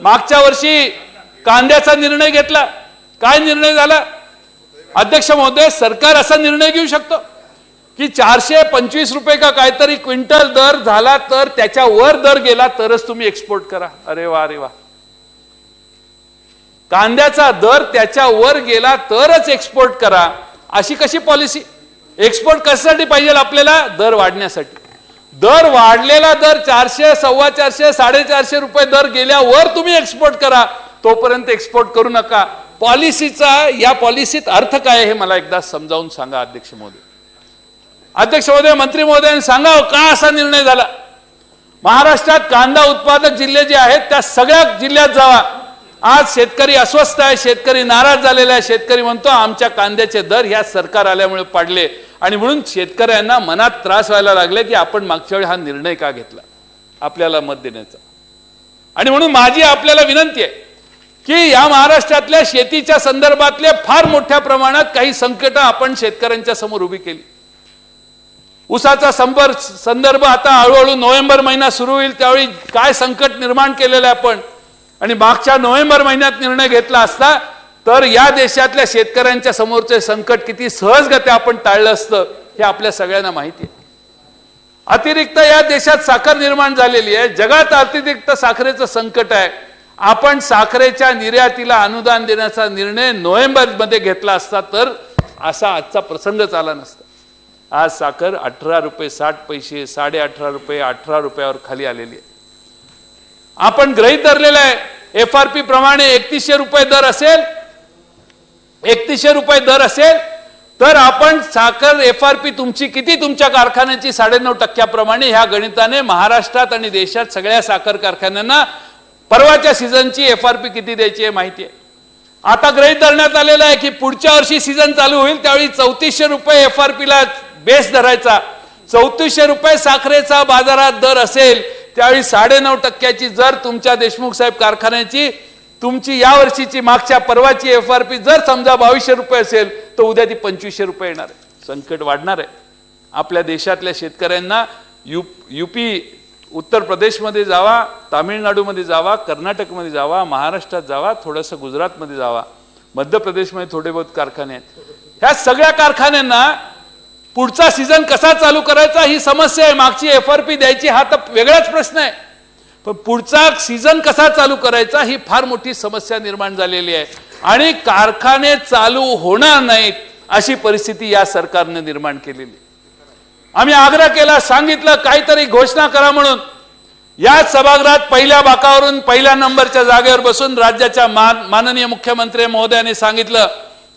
मागच्या वर्षी कांद्याचा निर्णय घेतला, काय निर्णय झाला अध्यक्ष महोदय? सरकार असा निर्णय घेऊ शकतो की 425 रुपये का काहीतरी क्विंटल दर झाला तर त्याच्यावर दर गेला तरच तुम्ही एक्सपोर्ट करा. अरे वा अरे वा, कांद्याचा दर त्याच्यावर गेला तरच एक्सपोर्ट करा, अशी कशी पॉलिसी? एक्सपोर्ट कशासाठी पाहिजे आपल्याला? दर वाढण्यासाठी. दर वाढलेला दर 400, 450, 450 रुपये दर गेल्यावर तुम्ही एक्सपोर्ट करा, तोपर्यंत एक्सपोर्ट करू नका. पॉलिसीचा, या पॉलिसीत अर्थ काय आहे हे मला एकदा समजावून सांगा अध्यक्ष महोदय. अध्यक्ष महोदय, मंत्री महोदयांनी सांगा का असा निर्णय झाला? महाराष्ट्रात कांदा उत्पादक जिल्हे जे आहेत त्या सगळ्या जिल्ह्यात जावा. आज शेतकरी अस्वस्थ आहे, शेतकरी नाराज झालेला आहे. शेतकरी म्हणतो आमच्या कांद्याचे दर ह्या सरकार आल्यामुळे पडले आणि म्हणून शेतकऱ्यांना मनात त्रास व्हायला लागले की आपण मागच्या वेळी हा निर्णय का घेतला आपल्याला मत देण्याचा. आणि म्हणून माझी आपल्याला विनंती आहे की या महाराष्ट्रातल्या शेतीच्या संदर्भातले फार मोठ्या प्रमाणात काही संकट आपण शेतकऱ्यांच्या समोर उभी केली. ऊसाचा संदर्भ आता हळूहळू नोव्हेंबर महिना सुरू होईल त्यावेळी काय संकट निर्माण केलेलं आहे आपण, आणि मागच्या नोव्हेंबर महिन्यात निर्णय घेतला असता तर या देशातल्या शेतकऱ्यांच्या समोरचे संकट किती सहजगत्या आपण टाळलं असतं हे आपल्या सगळ्यांना माहिती आहे. अतिरिक्त या देशात साखर निर्माण झालेली आहे, जगात अतिरिक्त साखरेचं संकट आहे. आपण साखरेच्या निर्यातीला अनुदान देण्याचा निर्णय नोव्हेंबर मध्ये घेतला असता तर असा आजचा प्रसंगच आला नसता. आज साखर 18 रुपये 60 पैसे, 18.5 रुपये, 18 रुपयावर खाली आलेली आहे. आपण गृहीत धरलेला आहे FRP प्रमाणे 3100 रुपये दर असेल, 3100 रुपये दर असेल तर आपण साखर FRP तुमची किती, तुमच्या कारखान्याची 9.5% प्रमाणे ह्या गणिताने महाराष्ट्रात आणि देशात सगळ्या साखर कारखान्यांना परवाच्या सीझनची FRP किती द्यायची आहे माहिती आहे. आता गृहीत धरण्यात आलेलं आहे की पुढच्या वर्षी सीझन चालू होईल त्यावेळी 3400 रुपये FRP ला बेस धरायचा. 3400 रुपये साखरेचा बाजारात दर असेल त्यावेळी 9.5% जर तुमच्या देशमुख साहेब कारखान्याची तुमची या वर्षीची मागच्या परवाची FRP जर समजा 2200 रुपये असेल तर उद्या ती 2500 रुपये येणार आहे. संकट वाढणार आहे. आपल्या देशातल्या शेतकऱ्यांना UP उत्तर प्रदेशमध्ये जावा, तामिळनाडूमध्ये जावा, कर्नाटकमध्ये जावा, महाराष्ट्रात जावा, थोडंसं गुजरातमध्ये जावा, मध्य प्रदेशमध्ये थोडे बहुत कारखाने आहेत. ह्या सगळ्या कारखान्यांना पुढचा सीझन कसा चालू करायचा ही समस्या आहे. मागची FRP द्यायची हा तर वेगळाच प्रश्न आहे, पण पुढचा सीझन कसा चालू करायचा ही फार मोठी समस्या निर्माण झालेली आहे. आणि कारखाने चालू होणार नाहीत अशी परिस्थिती या सरकारने निर्माण केलेली. आम्ही आग्रह केला, सांगितलं काहीतरी घोषणा करा म्हणून. याच सभागृहात पहिल्या बाकावरून पहिल्या नंबरच्या जागेवर बसून राज्याच्या माननीय मुख्यमंत्री महोदयांनी सांगितलं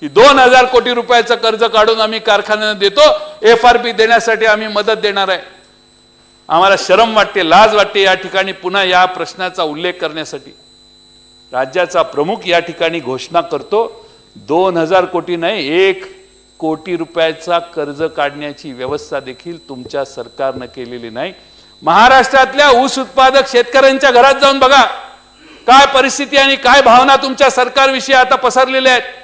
की 2000 कोटी रुपयाचं कर्ज काढून आम्ही कारखान्यांना देतो, FRP देण्यासाठी आम्ही मदत देणार आहे. आम्हाला शरम वाटते, लाज वाटते या ठिकाणी पुन्हा या प्रश्नाचा उल्लेख करण्यासाठी. राज्याचा प्रमुख या ठिकाणी घोषणा करतो 2000 कोटी नाही 1 कोटी रुपयाचा कर्ज काढण्याची व्यवस्था देखील तुमच्या सरकारनं केलेली नाही. महाराष्ट्रातल्या ऊस उत्पादक शेतकऱ्यांच्या घरात जाऊन बघा काय परिस्थिती आणि काय भावना तुमच्या सरकारविषयी आता पसरलेल्या आहेत.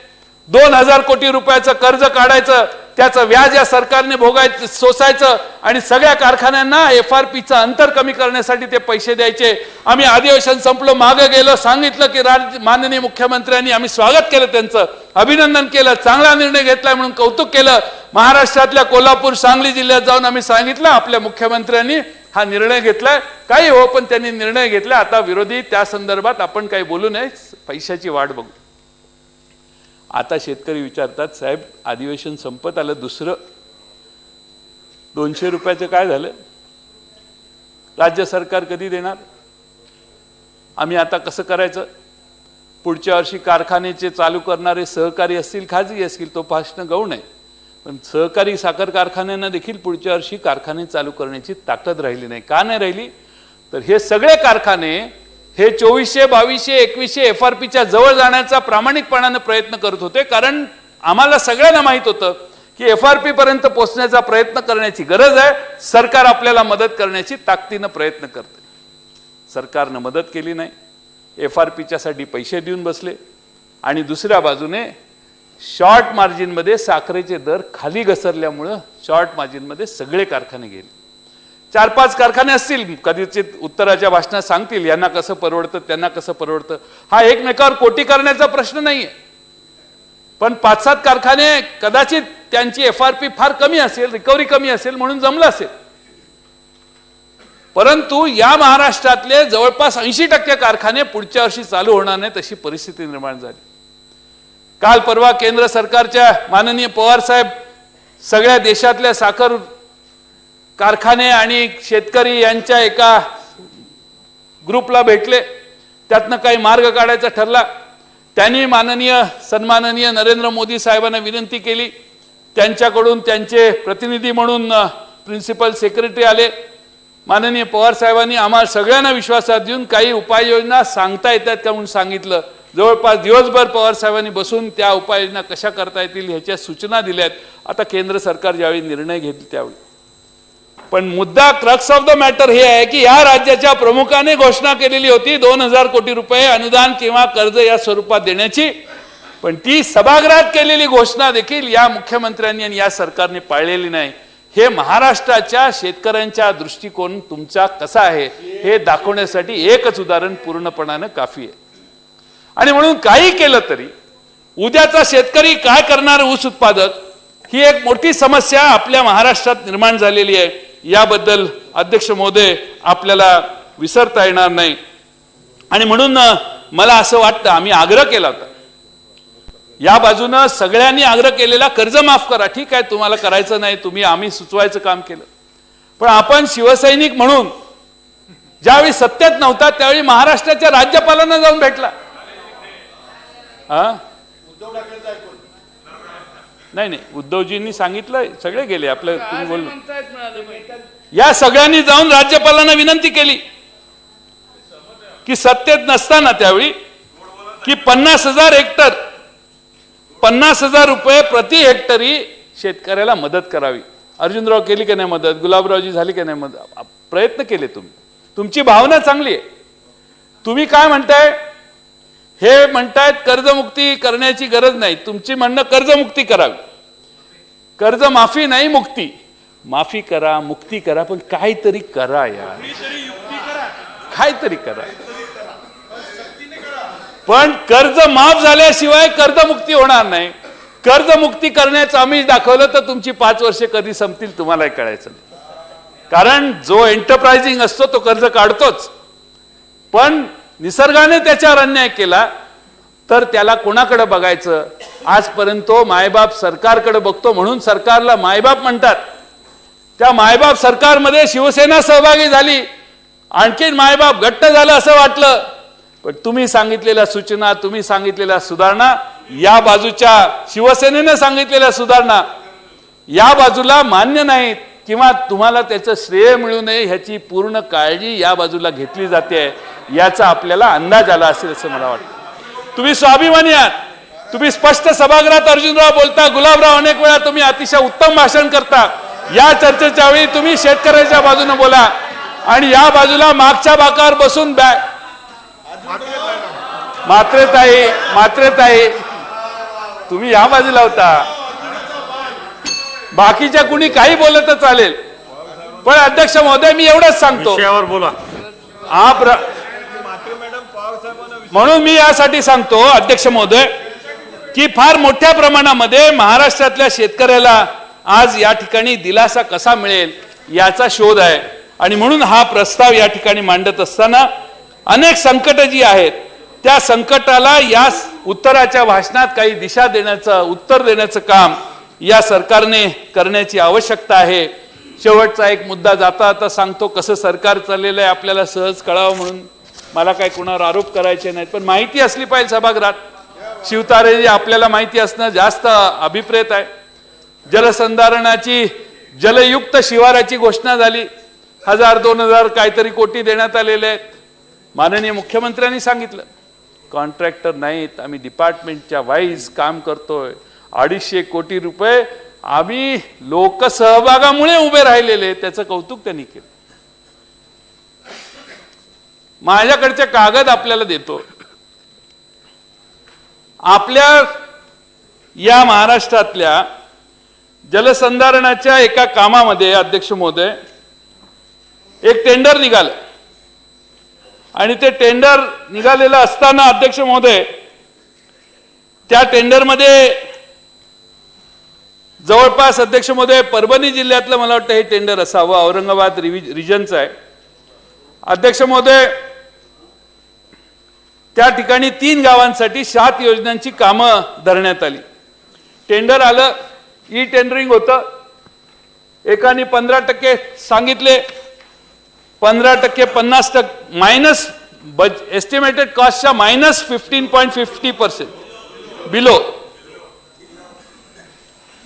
2000 कोटी रुपयाचं कर्ज काढायचं, त्याचं व्याज या सरकारने भोगायचं, सोसायचं आणि सगळ्या कारखान्यांना FRPचं अंतर कमी करण्यासाठी ते पैसे द्यायचे. आम्ही अधिवेशन संपलं, मागे गेलो, सांगितलं की माननीय मुख्यमंत्र्यांनी, आम्ही स्वागत केलं, त्यांचं अभिनंदन केलं, चांगला निर्णय घेतलाय म्हणून कौतुक केलं. महाराष्ट्रातल्या कोल्हापूर, सांगली जिल्ह्यात जाऊन आम्ही सांगितलं आपल्या मुख्यमंत्र्यांनी हा निर्णय घेतलाय. काही हो, पण त्यांनी निर्णय घेतला. आता विरोधी त्या संदर्भात आपण काही बोलू नये, पैशाची वाट बघू. आता शेतकरी विचारतात साहेब अधिवेशन संपत आलं, दुसरं 200 रुपयाचं काय झालं, राज्य सरकार कधी देणार, आम्ही आता कसं करायचं. पुढच्या वर्षी कारखान्याचे चालू करणारे सहकारी असतील, खाजगी असतील, तो प्रश्न गौण आहे, पण सहकारी साखर कारखान्यांना देखील पुढच्या वर्षी कारखाने चालू करण्याची ताकद राहिली नाही. का नाही राहिली तर हे सगळे कारखाने हे 2400, 2200, 2100 FRPच्या जवळ जाण्याचा प्रामाणिकपणाने प्रयत्न करत होते. कारण आम्हाला सगळ्यांना माहित होतं की FRP पर्यंत पोहोचण्याचा प्रयत्न करण्याची गरज आहे. सरकार आपल्याला मदत करण्याची ताकदीने प्रयत्न करते. सरकारने मदत केली नाही, FRPच्या साठी पैसे देऊन बसले आणि दुसऱ्या बाजूने शॉर्ट मार्जिनमध्ये साखरेचे दर खाली घसरल्यामुळे शॉर्ट मार्जिनमध्ये सगळे कारखाने गेले. 4-5 कारखाने असतील, कदाचित उत्तराच्या भाषणात सांगतील यांना कसं परवडतं त्यांना कसं परवडतं. हा एकमेकावर कोटी करण्याचा प्रश्न नाहीये, पण 5-7 कारखाने कदाचित त्यांची FRP फार कमी असेल, रिकव्हरी कमी असेल म्हणून जमलं असेल. परंतु या महाराष्ट्रातले जवळपास 80% कारखाने पुढच्या वर्षी चालू होणार नाही तशी परिस्थिती निर्माण झाली. काल परवा केंद्र सरकारच्या माननीय पवार साहेब सगळ्या देशातल्या साखर कारखाने आणि शेतकरी यांच्या एका ग्रुपला भेटले, त्यातनं काही मार्ग काढायचा ठरला. त्यांनी सन्माननीय नरेंद्र मोदी साहेबांना विनंती केली. त्यांच्याकडून त्यांचे प्रतिनिधी म्हणून प्रिन्सिपल सेक्रेटरी आले. माननीय पवार साहेबांनी आम्हाला सगळ्यांना विश्वासात घेऊन काही उपाययोजना सांगता येतात का म्हणून सांगितलं. जवळपास दिवसभर पवार साहेबांनी बसून त्या उपाययोजना कशा करता येतील ह्याच्या सूचना दिल्यात. आता केंद्र सरकार ज्यावेळी निर्णय घेईल त्यावेळी. पण मुद्दा, क्रक्स ऑफ द मॅटर हे आहे की या राज्याच्या प्रमुखाने घोषणा केलेली होती 2000 कोटी रुपये अनुदान किंवा कर्ज या स्वरूपात देण्याची, पण ती सभागृहात केलेली घोषणा देखील या मुख्यमंत्र्यांनी आणि या सरकारने पाळलेली नाही. हे महाराष्ट्राच्या शेतकऱ्यांच्या दृष्टिकोन तुमचा कसा आहे हे दाखवण्यासाठी एकच उदाहरण पूर्णपणाने काफी आहे. आणि म्हणून काही केलं तरी उद्याचा शेतकरी काय करणार, ऊस उत्पादक, ही एक मोठी समस्या आपल्या महाराष्ट्रात निर्माण झालेली आहे. याबद्दल अध्यक्ष महोदय आपल्याला विसरता येणार नाही. आणि म्हणून मला असं वाटतं, आम्ही आग्रह केला होता, या बाजूनं सगळ्यांनी आग्रह केलेला कर्ज माफ करा. ठीक आहे, तुम्हाला करायचं नाही, आम्ही सुचवायचं काम केलं. पण आपण शिवसैनिक म्हणून ज्यावेळी सत्तेत नव्हता त्यावेळी महाराष्ट्राच्या राज्यपालांना जाऊन भेटला. नाही, उद्धवजींनी सांगितलं, सगळे गेले, आपलं तुम्ही बोल. या सगळ्यांनी जाऊन राज्यपालांना विनंती केली की सत्तेत नसताना त्यावेळी की 50,000 हेक्टर 50,000 रुपये प्रति हेक्टरी शेतकऱ्याला मदत करावी. अर्जुनराव केली की नाही मदत, गुलाबरावजी झाली की नाही मदत, प्रयत्न केले तुम्ही, तुमची भावना चांगली आहे. तुम्ही काय म्हणताय, हे म्हणतायत कर्जमुक्ती करण्याची गरज नाही, तुमची म्हणणं कर्जमुक्ती करावी, कर्ज माफी नाही, मुक्ती. माफी करा, मुक्ती करा, पण काहीतरी करा यार, काहीतरी करा. पण कर्ज माफ झाल्याशिवाय कर्जमुक्ती होणार नाही. कर्जमुक्ती करण्याचं आम्ही दाखवलं तर तुमची 5 वर्षे कधी संपतील तुम्हालाही कळायचं नाही. कारण जो एंटरप्राइजिंग असतो तो कर्ज काढतोच, पण निसर्गाने त्याच्यावर अन्याय केला तर त्याला कोणाकडे बघायचं. आजपर्यंत तो मायबाप सरकारकडे बघतो, म्हणून सरकारला मायबाप म्हणतात. त्या मायबाप सरकारमध्ये शिवसेना सहभागी झाली, आणखीन मायबाप घट्ट झालं असं वाटलं. पण तुम्ही सांगितलेल्या सूचना, तुम्ही सांगितलेल्या सुधारणा, या बाजूच्या शिवसेनेने सांगितलेल्या सुधारणा या बाजूला मान्य नाहीत किंवा तुम्हाला त्याचं श्रेय मिळू नये ह्याची पूर्ण काळजी या बाजूला घेतली जाते, याचा आपल्याला अंदाज आला असेल असं मला वाटतं. तुम्ही स्वाभिमानी आहात, तुम्ही स्पष्ट सभागृहात अर्जुनराव बोलता, गुलाबराव अनेक वेळा तुम्ही अतिशय उत्तम भाषण करता. या चर्चेच्या वेळी तुम्ही शेतकऱ्याच्या बाजूने बोला आणि या बाजूला मागच्या बाकावर बसून मात्रेताई तुम्ही या बाजूला होता, बाकीच्या कुणी काही बोलत चालेल, पण अध्यक्ष महोदय मी एवढंच सांगतो, बोला. म्हणून मी यासाठी सांगतो अध्यक्ष महोदय की फार मोठ्या प्रमाणामध्ये महाराष्ट्रातल्या शेतकऱ्याला आज या ठिकाणी दिलासा कसा मिळेल याचा शोध आहे. आणि म्हणून हा प्रस्ताव या ठिकाणी मांडत असताना अनेक संकट जी आहेत त्या संकटाला या उत्तराच्या भाषणात काही दिशा देण्याचं, उत्तर देण्याचं काम या सरकारने करण्याची आवश्यकता आहे. शेवटचा एक मुद्दा जाता आता सांगतो, कसं सरकार चाललेलं आहे आपल्याला सहज कळावं म्हणून. मला काय कुणावर आरोप करायचे नाहीत, पण माहिती असली पाहिजे सभागृहात. शिवतारे आपल्याला माहिती असणं जास्त अभिप्रेत आहे. जलसंधारणाची, जलयुक्त शिवाराची घोषणा झाली, 1000-2000 काहीतरी कोटी देण्यात आलेले आहेत. माननीय मुख्यमंत्र्यांनी सांगितलं कॉन्ट्रॅक्टर नाहीत, आम्ही डिपार्टमेंटच्या वाईज काम करतोय. 250 कोटी रुपये आम्ही लोकसहभागामुळे उभे राहिलेले, त्याचं कौतुक त्यांनी केलं. माझ्याकडचे कागद आपल्याला देतो. आपल्या या महाराष्ट्रातल्या जलसंधारणाच्या एका कामामध्ये अध्यक्ष महोदय एक टेंडर निघालं आणि ते टेंडर निघालेलं असताना अध्यक्ष महोदय त्या टेंडरमध्ये जवळपास अध्यक्ष महोदय परभणी जिल्ह्यातलं मला वाटतं हे टेंडर असावं, औरंगाबाद रिजनचं आहे अध्यक्ष महोदय. त्या ठिकाणी 3 गावांसाठी 7 योजनांची कामं धरण्यात आली. टेंडर आलं, ई टेंडरिंग होतं. एकाने 15% सांगितले, 15% 50% मायनस एस्टिमेटेड कॉस्टच्या -15.50% बिलो.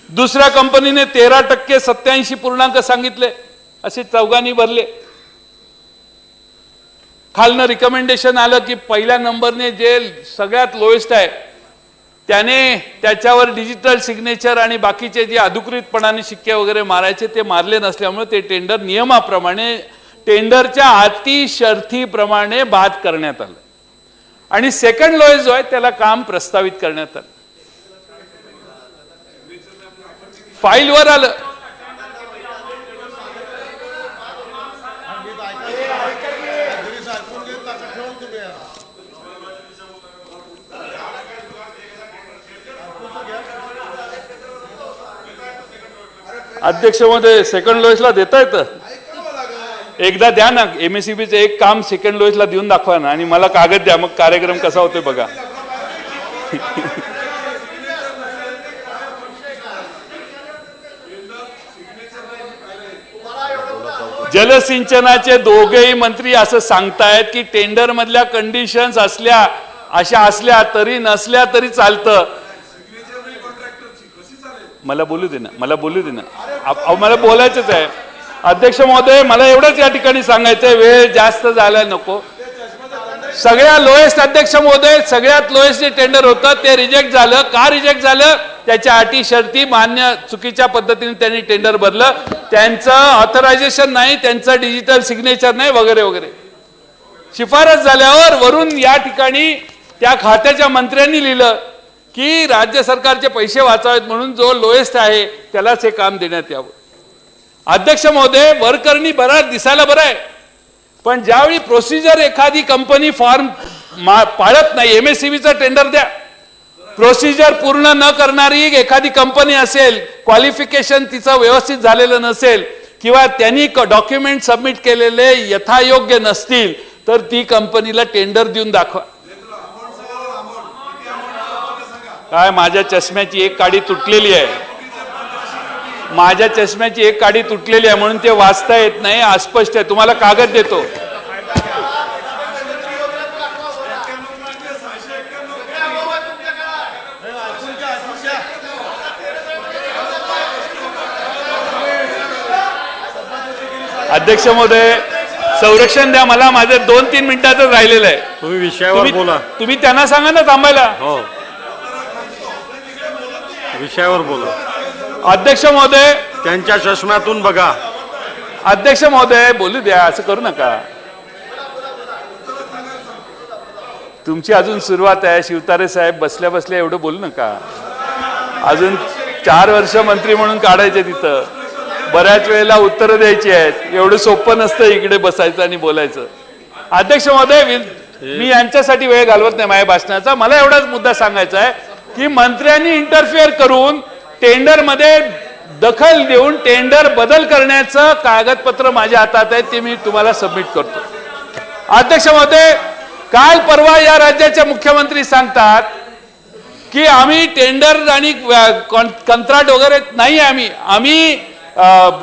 दुसऱ्या कंपनीने 13% 87 पूर्णांक सांगितले, असे चौघांनी भरले. खालनं रिकमेंडेशन आलं की पहिल्या नंबरने जे सगळ्यात लोएस्ट आहे त्याने त्याच्यावर डिजिटल सिग्नेचर आणि बाकीचे जे अधिकृतपणाने शिक्के वगैरे मारायचे ते मारले नसल्यामुळे ते टेंडर नियमाप्रमाणे टेंडरच्या अटी शर्तीप्रमाणे बाद करण्यात आलं आणि सेकंड लोएस्ट जो आहे त्याला काम प्रस्तावित करण्यात आलं. फाईलवर आलं. अध्यक्ष महोदय सेकंड लोएस्टला देता येतं, एकदा द्या ना. MSEBचं एक काम सेकंड लोएस्टला देऊन दाखवा ना आणि मला कागद द्या, मग कार्यक्रम कसा होतोय बघा. जलसिंचनाचे दोघेही मंत्री असं सांगतायत की टेंडर मधल्या कंडिशन्स असल्या तरी नसल्या तरी चालतं. मला बोलू दे ना, मला बोलायचंच आहे अध्यक्ष महोदय. मला एवढंच या ठिकाणी सांगायचंय, वेळ जास्त झाला नको. सगळ्या लोएस्ट अध्यक्ष महोदय, सगळ्यात लोएस्ट जे टेंडर होतं ते रिजेक्ट झालं. का रिजेक्ट झालं? त्याच्या अटी शर्ती मान्य चुकीच्या पद्धतीने त्यांनी टेंडर भरलं, त्यांचं ऑथरायझेशन नाही, त्यांचं डिजिटल सिग्नेचर नाही वगैरे वगैरे. शिफारस झाल्यावर वरून या ठिकाणी त्या खात्याच्या मंत्र्यांनी लिहिलं की राज्य सरकारचे पैसे वाचावेत म्हणून जो लोएस्ट आहे त्यालाच हे काम देण्यात यावं. अध्यक्ष महोदय, वरकरणी बरा दिसायला बरं आहे, पण ज्यावेळी प्रोसिजर एखादी कंपनी फॉर्म पाळत नाही, MSEBचं टेंडर द्या, प्रोसिजर पूर्ण न करणारी एखादी कंपनी असेल, क्वालिफिकेशन तिचं व्यवस्थित झालेलं नसेल किंवा त्यांनी डॉक्युमेंट सबमिट केलेले यथायोग्य नसतील तर ती कंपनीला टेंडर देऊन दाखवा. काय माझ्या चष्म्याची एक काडी तुटलेली आहे, म्हणून ते वाचता येत नाही, अस्पष्ट आहे. तुम्हाला कागद देतो. अध्यक्ष महोदय, संरक्षण द्या मला, माझे 2-3 मिनिटातच राहिलेलं आहे. तुम्ही विषयावर बोला. तुम्ही त्यांना सांगा ना थांबायला. हो, विषयावर बोला. अध्यक्ष महोदय, त्यांच्या चष्म्यातून बघा. अध्यक्ष महोदय बोलू द्या, असं करू नका. तुमची अजून सुरुवात आहे. शिवतारे साहेब बसल्या बसल्या एवढं बोलू नका. अजून 4 वर्ष मंत्री म्हणून काढायचे तिथं, बऱ्याच वेळेला उत्तरं द्यायची आहेत. एवढं सोपं नसतं इकडे बसायचं आणि बोलायचं. अध्यक्ष महोदय, मी यांच्यासाठी वेळ घालवत नाही माझ्या भाषणाचा. मला एवढाच मुद्दा सांगायचा आहे की मंत्र्यांनी इंटरफिअर करून टेंडर मध्ये दखल देऊन टेंडर बदल करण्याचं कागदपत्र माझ्या हातात आहे, ते मी तुम्हाला सबमिट करतो. अध्यक्ष महोदय, काल परवा या राज्याचे मुख्यमंत्री सांगतात की आम्ही टेंडर आणि कंत्राट वगैरे नाही, आम्ही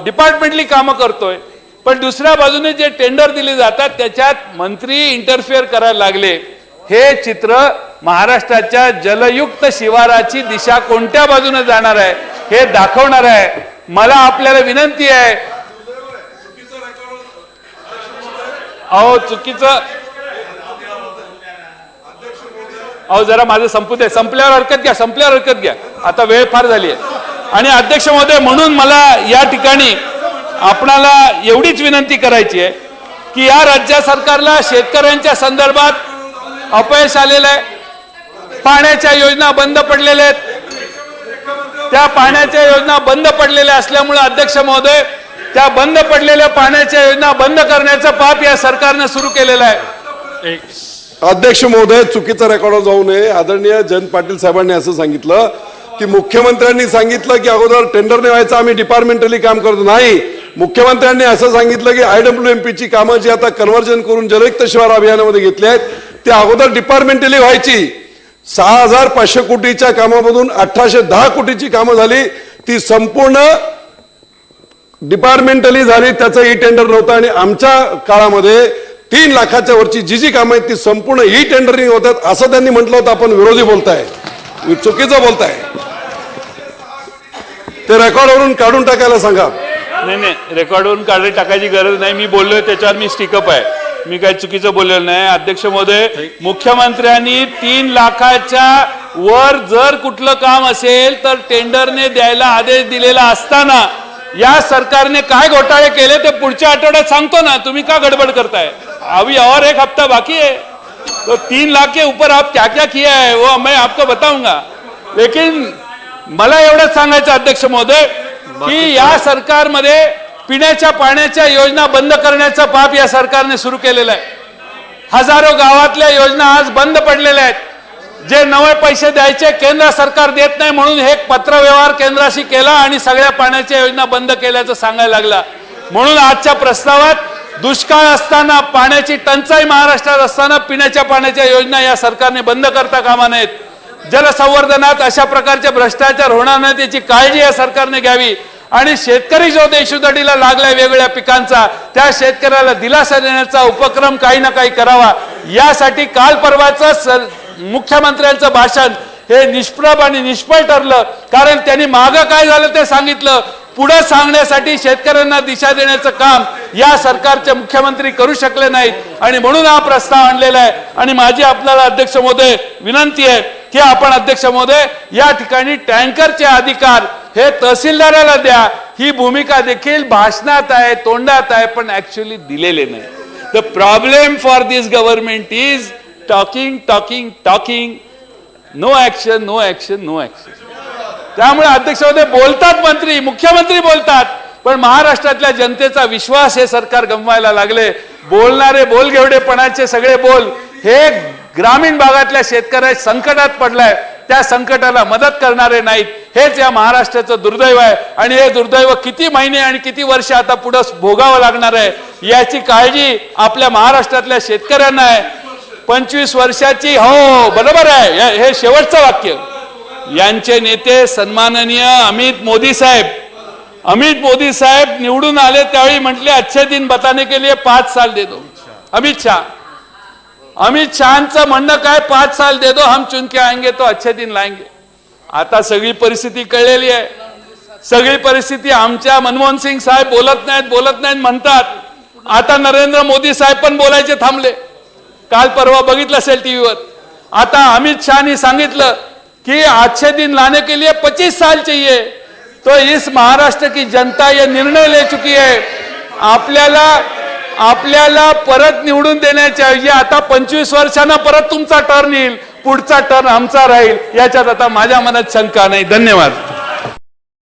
डिपार्टमेंटली कामं करतोय. पण दुसऱ्या बाजूने जे टेंडर दिले जातात त्याच्यात मंत्री इंटरफिअर करायला लागले. हे चित्र महाराष्ट्राच्या जलयुक्त शिवाराची दिशा कोणत्या बाजूने जाणार आहे हे दाखवणार आहे. मला आपल्याला विनंती आहे, चुकीचं जरा माझं संपू दे. संपल्यावर हरकत घ्या, आता वेळ फार झाली आहे. आणि अध्यक्ष महोदय, म्हणून मला या ठिकाणी आपणाला एवढीच विनंती करायची आहे की या राज्य सरकारला शेतकऱ्यांच्या संदर्भात अपयश आलेलं आहे. पाण्याच्या योजना बंद पडलेल्या आहेत. त्या पाण्याच्या योजना बंद पडलेल्या असल्यामुळे अध्यक्ष महोदय, त्या बंद पडलेल्या पाण्याच्या योजना बंद करण्याचं पाप या सरकारनं सुरू केलेलं आहे. अध्यक्ष महोदय, चुकीचा रेकॉर्ड जाऊ नये. आदरणीय जयंत पाटील साहेबांनी असं सांगितलं की मुख्यमंत्र्यांनी सांगितलं की अगोदर टेंडरने व्हायचं, आम्ही डिपार्टमेंटली काम करतो. नाही, मुख्यमंत्र्यांनी असं सांगितलं की IWMP ची कामं जी आता कन्व्हर्जन करून जलयुक्त शिवार अभियानामध्ये घेतली आहेत ते अगोदर डिपार्टमेंटली व्हायची. 6,500 कोटीच्या कामामधून 1,810 कोटीची कामं झाली, ती संपूर्ण डिपार्टमेंटली झाली. त्याचं ई टेंडर नव्हतं आणि आमच्या काळामध्ये 3 लाखाच्या वरची जी कामं आहेत ती संपूर्ण ई टेंडरिंग होतात असं त्यांनी म्हटलं होतं. आपण विरोधी बोलताय, चुकीचं बोलताय. ते रेकॉर्डवरून काढून टाकायला सांगा. नाही, रेकॉर्डवरून काढले टाकायची गरज नाही. मी बोललोय त्याच्यावर मी स्टिकअप आहे. मी काही चुकीचं बोललेलं नाही. अध्यक्ष महोदय, मुख्यमंत्र्यांनी 3 लाखाच्या वर जर कुठलं काम असेल तर टेंडरने द्यायला आदेश दिलेला असताना या सरकारने काय घोटाळे केले ते पुढच्या आठवड्यात सांगतो ना. तुम्ही का गडबड करताय? अभी और एक हफ्ता बाकी है, तो 3 लाख के ऊपर आप क्या क्या किया है वो मैं आपको बताऊंगा. लेकिन मला एवढंच सांगायचं अध्यक्ष महोदय की या सरकारमध्ये पिण्याच्या पाण्याच्या योजना बंद करण्याचं पाप या सरकारने सुरू केलेलं आहे. हजारो गावातल्या योजना आज बंद पडलेल्या आहेत. जे नवे पैसे द्यायचे केंद्र सरकार देत नाही म्हणून हे पत्रव्यवहार केंद्राशी केला आणि सगळ्या पाण्याच्या योजना बंद केल्याचं सांगायला लागला. म्हणून आजच्या प्रस्तावात दुष्काळ असताना, पाण्याची टंचाई महाराष्ट्रात असताना पिण्याच्या पाण्याच्या योजना या सरकारने बंद करता कामा नयेत. जलसंवर्धनात अशा प्रकारचे भ्रष्टाचार होणार नाही याची काळजी या सरकारने घ्यावी. आणि शेतकरी जो देशोधडीला लागलाय वेगवेगळ्या पिकांचा, त्या शेतकऱ्याला दिलासा देण्याचा उपक्रम काही ना काही करावा. यासाठी काल परवाचं मुख्यमंत्र्यांचं भाषण हे निष्प्रभ आणि निष्फळ ठरलं. कारण त्यांनी मागं काय झालं ते सांगितलं, पुढे सांगण्यासाठी शेतकऱ्यांना दिशा देण्याचं काम या सरकारचे मुख्यमंत्री करू शकले नाहीत. आणि म्हणून हा प्रस्ताव आणलेला आहे. आणि माझी आपल्याला अध्यक्ष महोदय विनंती आहे की आपण अध्यक्ष महोदय या ठिकाणी टँकरचे अधिकार हे तहसीलदाराला द्या. ही भूमिका देखील भाषणात आहे, तोंडात आहे, पण ऍक्च्युअली दिलेले नाही. The problem for this government is talking talking talking, no action no action no action. त्यामुळे अध्यक्ष महोदय बोलतात मंत्री, मुख्यमंत्री बोलतात, पण महाराष्ट्रातल्या जनतेचा विश्वास हे सरकार गमवायला लागले. बोलणारे बोलघेवडेपणाचे सगळे बोल हे ग्रामीण भागातल्या शेतकऱ्या संकटात पडलाय त्या संकटाला मदत करणारे नाहीत. हेच या महाराष्ट्राचं दुर्दैव आहे. आणि हे दुर्दैव किती महिने आणि किती वर्ष आता पुढे भोगावं लागणार आहे याची काळजी आपल्या महाराष्ट्रातल्या शेतकऱ्यांना आहे. 25 वर्षाची, हो बरोबर आहे, हे शेवटचं वाक्य. यांचे नेते सन्माननीय अमित मोदी साहेब निवडून आले त्यावेळी म्हटले अच्छे दिन बताने के लिए 5 साल दे दो. अमित शहाचं म्हणणं काय, 5 साल दे दो, हम चुन के आएंगे तो अच्छे दिन लाएंगे. आता सगळी परिस्थिती कळलेली आहे. सगळी परिस्थिती आमच्या मनमोहन सिंग साहेब बोलत नाहीत म्हणतात. आता नरेंद्र मोदी साहेब पण बोलायचे थांबले. काल परवा बघितलं असेल टीव्हीवर. आता अमित शहानी सांगितलं कि अच्छे दिन लाने के लिए 25 साल चाहिए. तो इस महाराष्ट्र की जनता ये निर्णय ले चुकी है. आपल्याला परत निवडून देण्याच्या ऐवजी आता 25 वर्षांना परत तुमचा टर्न येईल, पुढचा टर्न आमचा राहील, याच्यात आता माझ्या मनात शंका नाही. धन्यवाद.